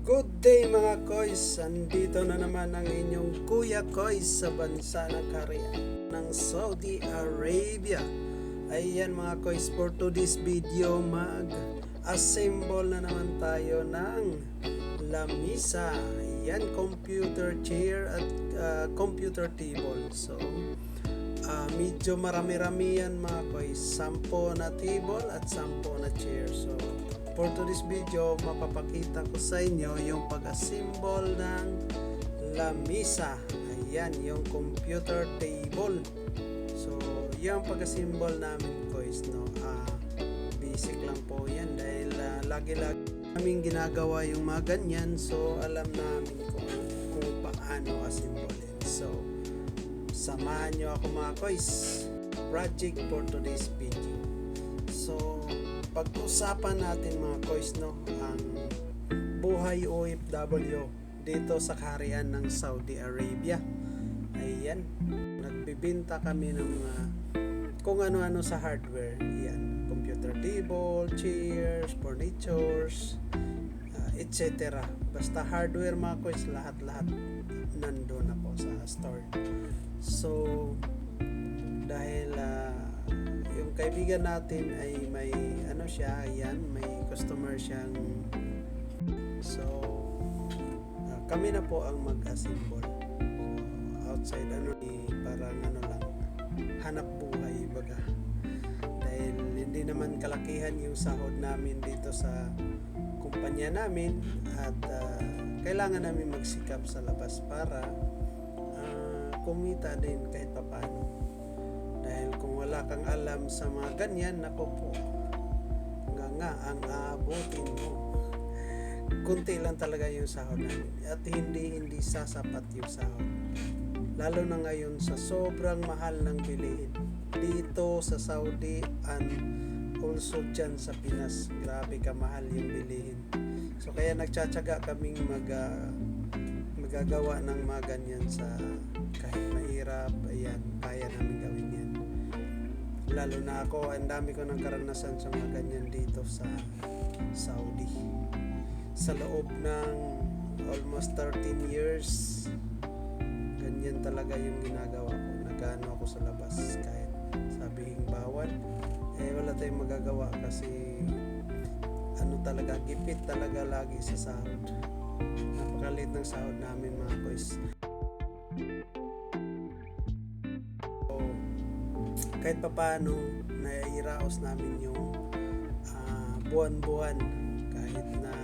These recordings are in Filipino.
Good day mga koys! Andito na naman ang inyong Kuya Koys sa bansa ng Korea ng Saudi Arabia. Ayan mga koys, for today's video mag-assemble na naman tayo ng lamisa. Ayan, computer chair at computer table. So, medyo marami-rami yan mga koys. 10 na table at 10 na chair. So, for today's video, mapapakita ko sa inyo yung pag-assemble ng lamisa. Ayan, yung computer table. So, yung pag-assemble namin guys, no? Basic lang po yan dahil lagi-lagi namin ginagawa yung mga ganyan. So, alam namin kung paano assemble yan. So, samahan nyo ako mga guys. Project for today's video. So, pag-usapan natin mga koys, no, ang buhay OFW dito sa kaharian ng Saudi Arabia. Ayan, nagbibenta kami ng kung ano-ano sa hardware. Ayan, computer table, chairs, furnitures, etc. Basta hardware mga koys, lahat-lahat nandun na po sa store. So, dahil yung kaibigan natin ay may ano siya, ayan, may customer siyang, so kami na po ang mag-assemble. So, outside parang lang, hanap buhay baga, dahil hindi naman kalakihan yung sahod namin dito sa kumpanya namin at kailangan namin magsikap sa labas para kumita din kahit papaano. Dahil kung wala kang alam sa mga ganyan, nako po, nga ang aabutin mo. Kunti lang talaga yung sahod namin at hindi sasapat yung sahod. Lalo na ngayon sa sobrang mahal ng bilihin dito sa Saudi and also dyan sa Pinas. Grabe kamahal yung bilihin. So kaya nagtsatsaga kaming magagawa ng mga ganyan sa kahit mahirap. Ayan, kaya namin gawin yan. Lalo na ako, ang dami ko ng karanasan sa mga ganyan dito sa Saudi. Sa loob ng almost 13 years, ganyan talaga yung ginagawa ko. Nagano ako sa labas kahit sabihing bawal. Wala tayong magagawa kasi talaga, gipit talaga lagi sa sahod. Napakalit ng sahod namin mga boys. Kahit papaano naiiraos namin yung buwan-buwan kahit na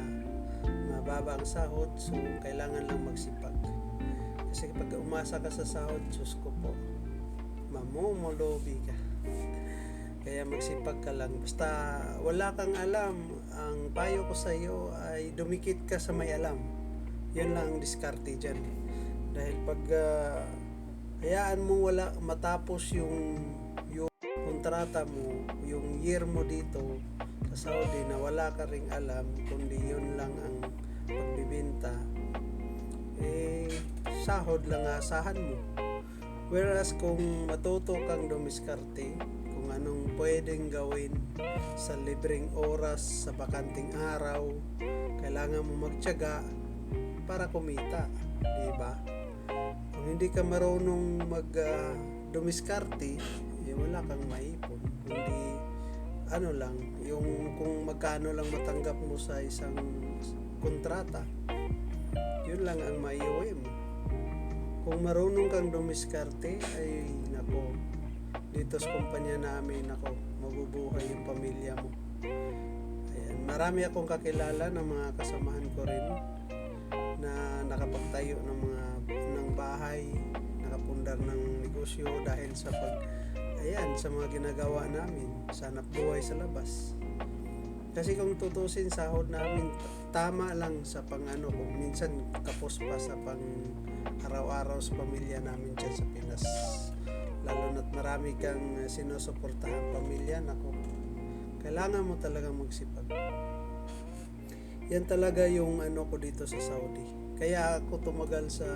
mababa ang sahod, so kailangan lang magsipag kasi pag umasa ka sa sahod, Diyos ko po, mamumulobi ka. Kaya magsipag ka lang, basta wala kang alam, ang payo ko sa iyo ay dumikit ka sa may alam. Yun lang ang diskarte dyan, dahil pag hayaan mo wala matapos yung kontrata mo, yung year mo dito sa Saudi na wala ka ring alam, kundi yun lang ang pagbibenta, sahod lang asahan mo. Whereas kung matuto kang dumiskarte kung anong pwedeng gawin sa libreng oras, sa bakanting araw, kailangan mo magtiyaga para kumita, di ba? Kung hindi ka marunong dumiskarte, wala kang maipon, kundi lang, yung kung magkano lang matanggap mo sa isang kontrata, yun lang ang maiuwi mo. Kung marunong kang dumiskarte, ay nako, dito sa kumpanya namin, nako, mabubuhay yung pamilya mo. Ayan, marami akong kakilala ng mga kasamahan ko rin na nakapagtayo ng bahay, nakapundar ng negosyo dahil sa sa mga ginagawa namin, sa hanap buhay sa labas. Kasi kung tutusin, sahod namin tama lang sa kung minsan kapos pa sa pang araw-araw sa pamilya namin dyan sa Pinas. Lalo na't marami kang sinusuportahan pamilya, nako, kailangan mo talagang magsipag. Yan talaga yung ko dito sa Saudi. Kaya ako tumagal sa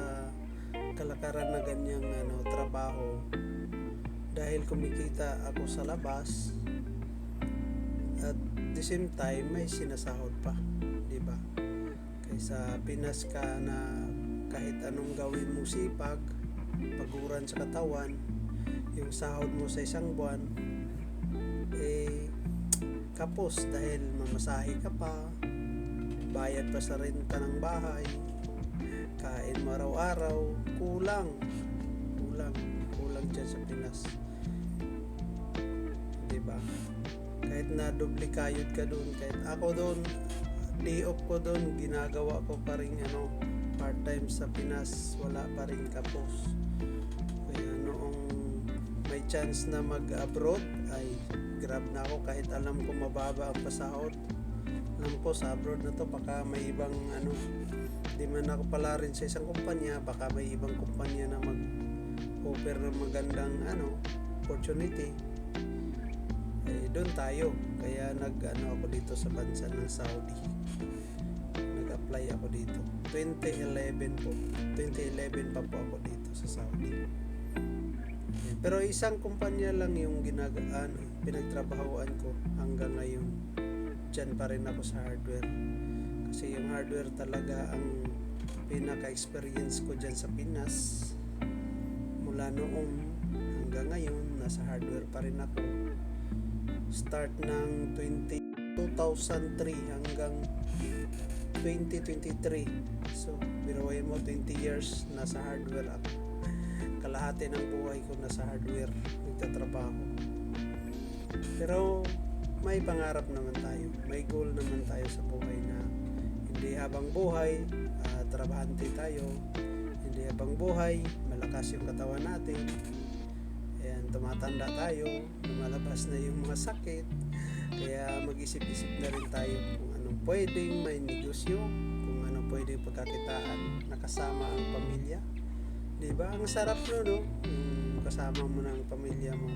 kalakaran na ganyang trabaho, dahil kumikita ako sa labas at the same time may sinasahod pa, di ba? sa Pinas ka na kahit anong gawin mo sipag, paguran sa katawan, yung sahod mo sa isang buwan kapos dahil mamasahe ka pa, bayad pa sa renta ng bahay, kain mo araw-araw, kulang dyan sa Pinas, diba? Kahit na doble kayod ka doon, kahit ako doon, day off ko doon, ginagawa ko pa rin part-time sa Pinas, wala pa rin kapos. Kaya noong may chance na mag-abroad, ay grab na ako kahit alam ko mababa ang pasahod. Alam ko sa abroad na to, baka may ibang di man ako pala rin sa isang kumpanya, baka may ibang kumpanya na mag-offer ng magandang opportunity. Doon tayo. Kaya ako dito sa bansa ng Saudi. Nag-apply ako dito. 2011 pa po ako dito sa Saudi. Pero isang kumpanya lang yung pinagtrabahoan ko hanggang ngayon. Diyan pa rin ako sa hardware. Kasi yung hardware talaga ang pinaka-experience ko dyan sa Pinas. Mula noong hanggang ngayon, nasa hardware pa rin ako. Start ng 2003 hanggang 2023. So, biruin mo 20 years nasa hardware ako. Kalahati ng buhay ko nasa hardware nagtatrabaho. Pero may pangarap naman tayo. May goal naman tayo sa buhay na hindi habang buhay trabahante tayo. Hindi habang buhay malakas yung katawan natin. Ayan, tumatanda tayo, lumalabas na yung mga sakit. Kaya mag-isip-isip na rin tayo kung anong pwedeng may negosyo, kung anong pwedeng pagkakitaan nakasama ang pamilya. Diba? Ang sarap no? Kasama mo ng pamilya mo.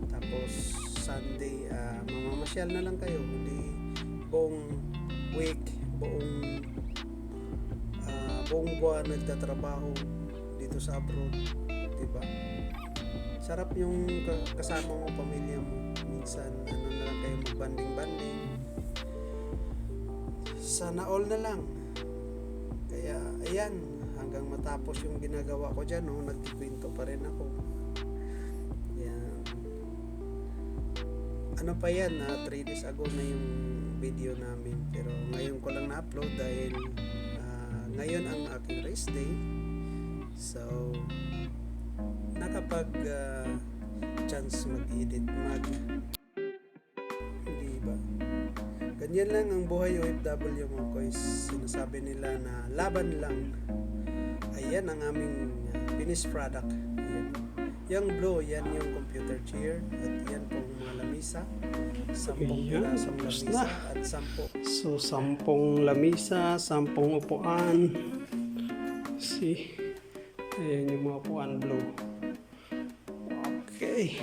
Tapos Sunday, mamamasyal na lang kayo. Hindi buong week, buong buwan nagtatrabaho dito sa abroad. Diba? Sarap yung kasama mo, pamilya mo. Minsan, na lang kayo magbanding-banding. Sana all na lang. Kaya, ayan, hanggang matapos yung ginagawa ko dyan, nagkikwento pa rin ako. Ayan. Ano pa yan, 3 days ago na yung video namin. Pero ngayon ko lang na-upload dahil ngayon ang aking rest day. So, nakapag chance mag-edit, hindi ba? Ganyan lang ang buhay OFW mga koys. Sinasabi nila na laban lang. Ayan ang aming finished product. Ayan. Yung blue, yan yung computer chair. At yan pong mga lamisa. 10 pirasong lamisa at 10. So 10 lamisa, 10 upuan. See? Ayan yung mga upuan blue. Okay.